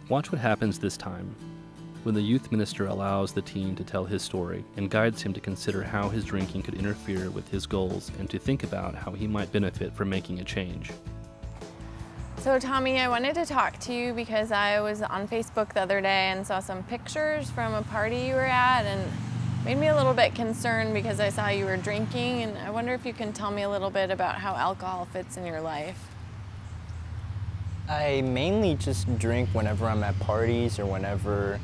Watch what happens this time, when the youth minister allows the teen to tell his story and guides him to consider how his drinking could interfere with his goals and to think about how he might benefit from making a change. So Tommy, I wanted to talk to you because I was on Facebook the other day and saw some pictures from a party you were at and made me a little bit concerned because I saw you were drinking, and I wonder if you can tell me a little bit about how alcohol fits in your life. I mainly just drink whenever I'm at parties or whenever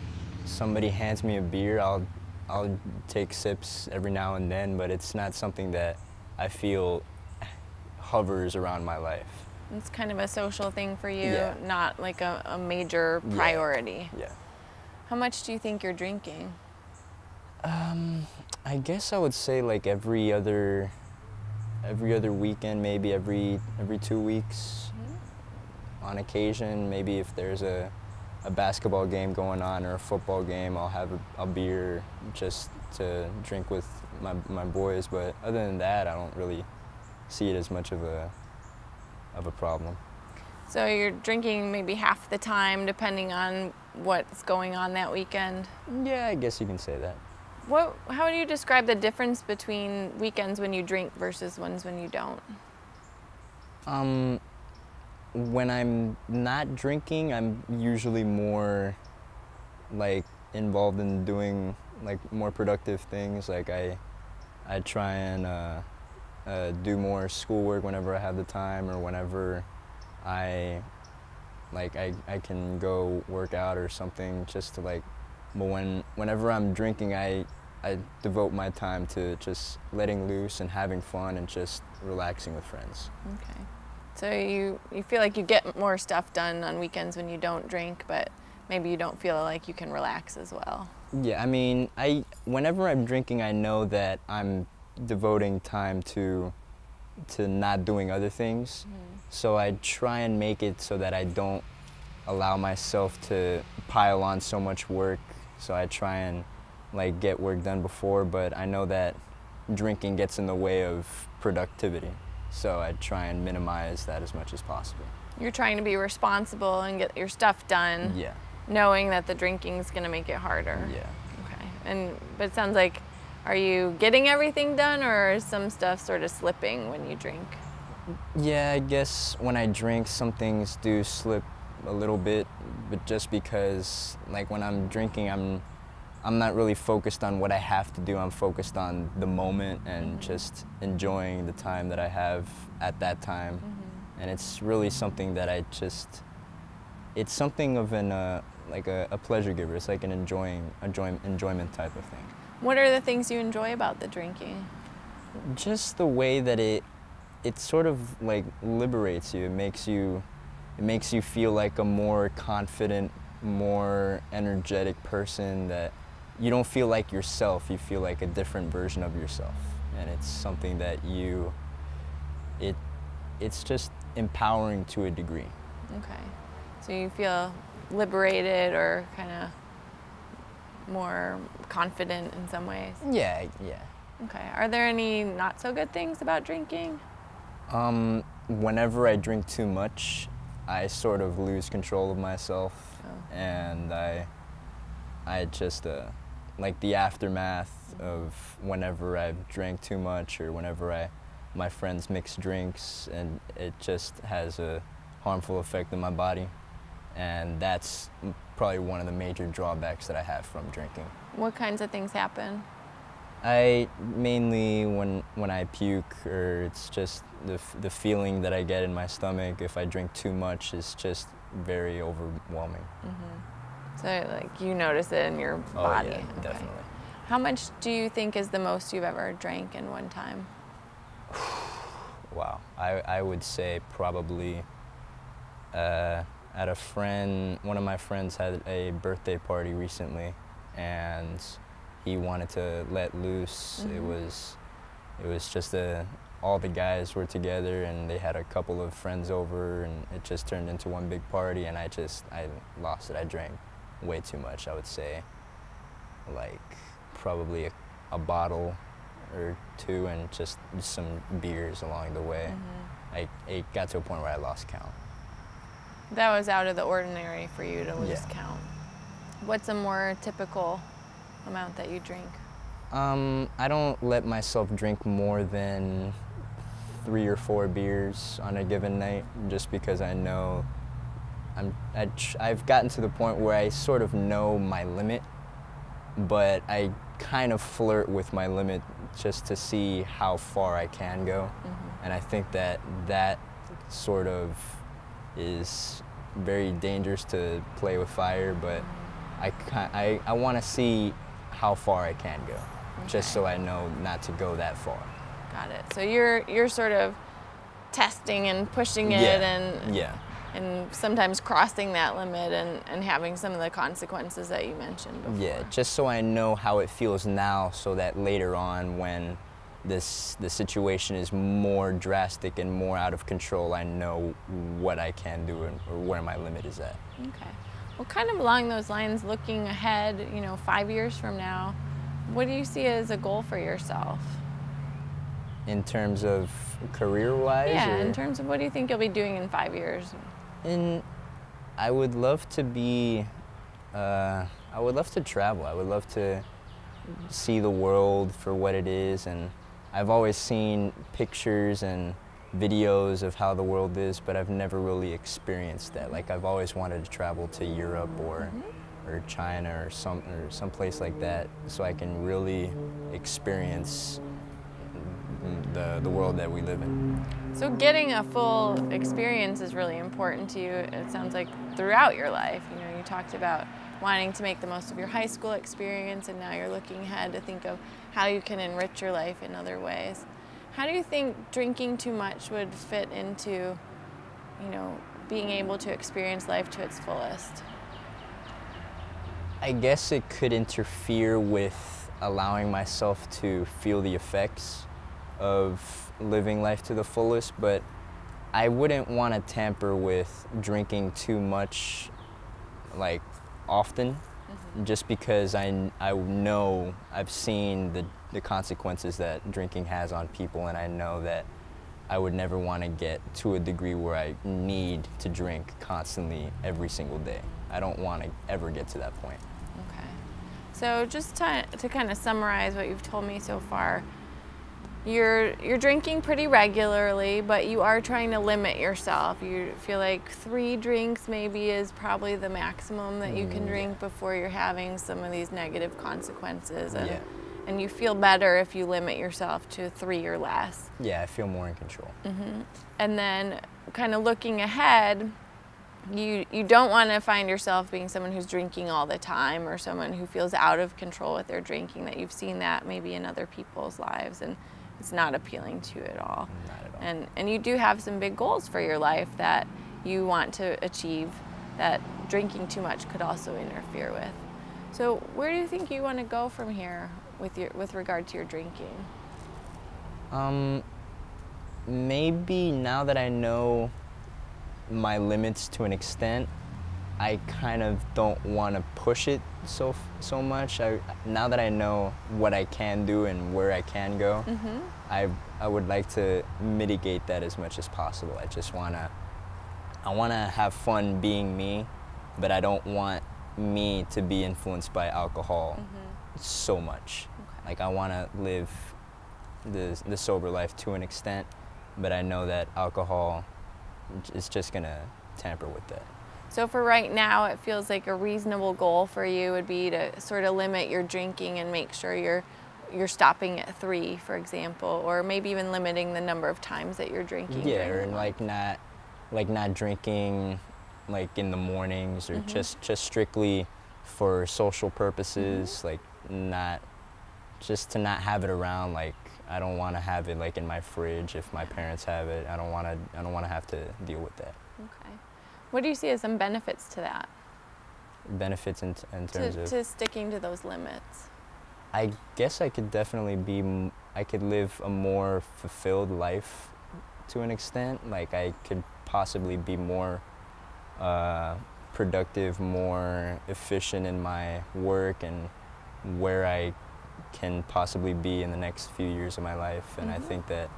somebody hands me a beer. I'll take sips every now and then, but it's not something that I feel hovers around my life. It's kind of a social thing for you, Yeah. not like a major priority. Yeah. How much do you think you're drinking? I guess I would say like every other weekend, maybe every 2 weeks. On occasion, maybe if there's a basketball game going on or a football game, I'll have a beer just to drink with my boys. But other than that, I don't really see it as much of a problem. So you're drinking maybe half the time depending on what's going on that weekend? Yeah, I guess you can say that. How do you describe the difference between weekends when you drink versus ones when you don't? When I'm not drinking, I'm usually more like involved in doing like more productive things. Like I try and do more schoolwork whenever I have the time, or whenever I can go work out or something just to like. But whenever I'm drinking, I devote my time to just letting loose and having fun and just relaxing with friends. Okay. So you feel like you get more stuff done on weekends when you don't drink, but maybe you don't feel like you can relax as well. Yeah, I mean, whenever I'm drinking, I know that I'm devoting time to not doing other things. So I try and make it so that I don't allow myself to pile on so much work. So I try and like get work done before, but I know that drinking gets in the way of productivity. So I try and minimize that as much as possible. You're trying to be responsible and get your stuff done, Yeah. knowing that the drinking's going to make it harder. Yeah. Okay. But it sounds like, are you getting everything done, or is some stuff sort of slipping when you drink? Yeah, I guess when I drink, some things do slip a little bit, but just because like when I'm drinking, I'm not really focused on what I have to do. I'm focused on the moment and just enjoying the time that I have at that time. And it's really something that it's something of like a pleasure giver. It's like an enjoyment type of thing. What are the things you enjoy about the drinking? Just the way that it sort of like liberates you. It makes you feel like a more confident, more energetic person, that you don't feel like yourself, you feel like a different version of yourself. And it's something that it's just empowering to a degree. Okay. So you feel liberated or kind of more confident in some ways? Yeah. Okay. Are there any not so good things about drinking? Whenever I drink too much, I sort of lose control of myself. And I just like the aftermath of whenever I've drank too much, or whenever my friends mix drinks, and it just has a harmful effect on my body. And that's probably one of the major drawbacks that I have from drinking. What kinds of things happen? Mainly when I puke, or it's just the feeling that I get in my stomach if I drink too much is just very overwhelming. So like you notice it in your body? Oh yeah, definitely. How much do you think is the most you've ever drank in one time? Wow, I would say probably at one of my friends had a birthday party recently, and he wanted to let loose. It was just all the guys were together, and they had a couple of friends over, and it just turned into one big party, and I lost it. I drank way too much. I would say like probably a bottle or two, and just some beers along the way. It got to a point where I lost count. That was out of the ordinary for you to lose Yeah. count. What's a more typical amount that you drink? I don't let myself drink more than 3 or 4 beers on a given night, just because I know I've gotten to the point where I sort of know my limit, but I kind of flirt with my limit just to see how far I can go. And I think that that sort of is very dangerous to play with fire, but I want to see how far I can go, just so I know not to go that far. Got it. So you're sort of testing and pushing it, Yeah. and sometimes crossing that limit and having some of the consequences that you mentioned before. Yeah, just so I know how it feels now, so that later on when the situation is more drastic and more out of control, I know what I can do and or where my limit is at. Okay. Well, kind of along those lines, looking ahead, 5 years from now, what do you see as a goal for yourself? In terms of career-wise? Yeah, or? in terms of what do you think you'll be doing in 5 years? And I would love to be, I would love to travel. I would love to see the world for what it is. And I've always seen pictures and videos of how the world is, but I've never really experienced that. Like, I've always wanted to travel to Europe or China or some place like that, so I can really experience the world that we live in. So getting a full experience is really important to you. It sounds like throughout your life. You talked about wanting to make the most of your high school experience, and now you're looking ahead to think of how you can enrich your life in other ways. How do you think drinking too much would fit into, being able to experience life to its fullest? I guess it could interfere with allowing myself to feel the effects of living life to the fullest, but I wouldn't want to tamper with drinking too much, like, often, just because I know I've seen the consequences that drinking has on people, and I know that I would never want to get to a degree where I need to drink constantly every single day. I don't want to ever get to that point. Okay. So just to kind of summarize what you've told me so far, you're drinking pretty regularly, but you are trying to limit yourself. You feel like 3 drinks maybe is probably the maximum that you can drink before you're having some of these negative consequences. And you feel better if you limit yourself to 3 or less. Yeah, I feel more in control. And then kind of looking ahead, you don't want to find yourself being someone who's drinking all the time, or someone who feels out of control with their drinking, that you've seen that maybe in other people's lives, and it's not appealing to you at all. Not at all. And you do have some big goals for your life that you want to achieve that drinking too much could also interfere with. So where do you think you want to go from here with regard to your drinking? Maybe now that I know my limits to an extent, I kind of don't want to push it so much. Now that I know what I can do and where I can go, I would like to mitigate that as much as possible. I want to have fun being me, but I don't want me to be influenced by alcohol so much. Okay. Like, I want to live the sober life to an extent, but I know that alcohol is just gonna tamper with that. So for right now, it feels like a reasonable goal for you would be to sort of limit your drinking and make sure you're stopping at 3, for example, or maybe even limiting the number of times that you're drinking. Yeah, or not drinking like in the mornings, or just strictly for social purposes, like not have it around. Like, I don't want to have it like in my fridge if my parents have it. I don't want to have to deal with that. Okay. What do you see as some benefits to that? Benefits in terms of to sticking to those limits? I guess I could definitely I could live a more fulfilled life to an extent. Like, I could possibly be more productive, more efficient in my work, and where I can possibly be in the next few years of my life. And I think that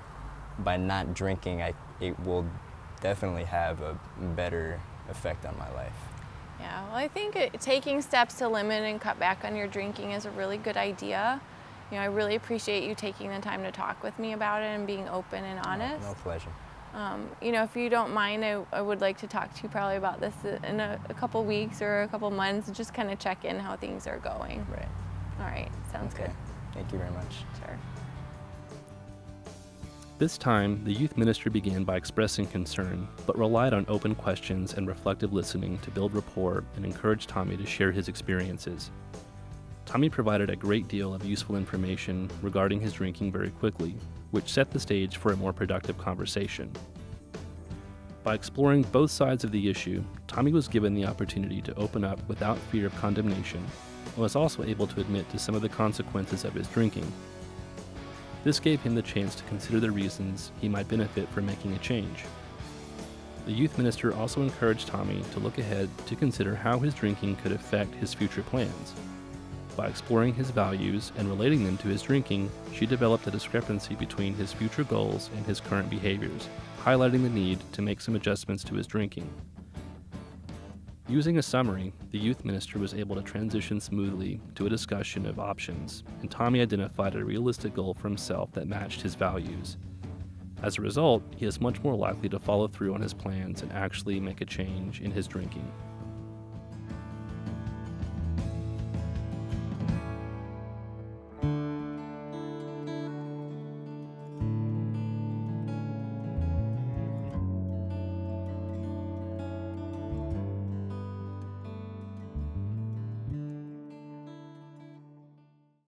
by not drinking, it will definitely have a better effect on my life. Yeah, well, I think taking steps to limit and cut back on your drinking is a really good idea. You know, I really appreciate you taking the time to talk with me about it and being open and honest. No pleasure. You know, if you don't mind, I would like to talk to you probably about this in a couple weeks or a couple months and just kind of check in how things are going. Right. All right, sounds good. Thank you very much. Sure. This time, the youth minister began by expressing concern, but relied on open questions and reflective listening to build rapport and encourage Tommy to share his experiences. Tommy provided a great deal of useful information regarding his drinking very quickly, which set the stage for a more productive conversation. By exploring both sides of the issue, Tommy was given the opportunity to open up without fear of condemnation and was also able to admit to some of the consequences of his drinking. This gave him the chance to consider the reasons he might benefit from making a change. The youth minister also encouraged Tommy to look ahead to consider how his drinking could affect his future plans. By exploring his values and relating them to his drinking, she developed a discrepancy between his future goals and his current behaviors, highlighting the need to make some adjustments to his drinking. Using a summary, the youth minister was able to transition smoothly to a discussion of options, and Tommy identified a realistic goal for himself that matched his values. As a result, he is much more likely to follow through on his plans and actually make a change in his drinking.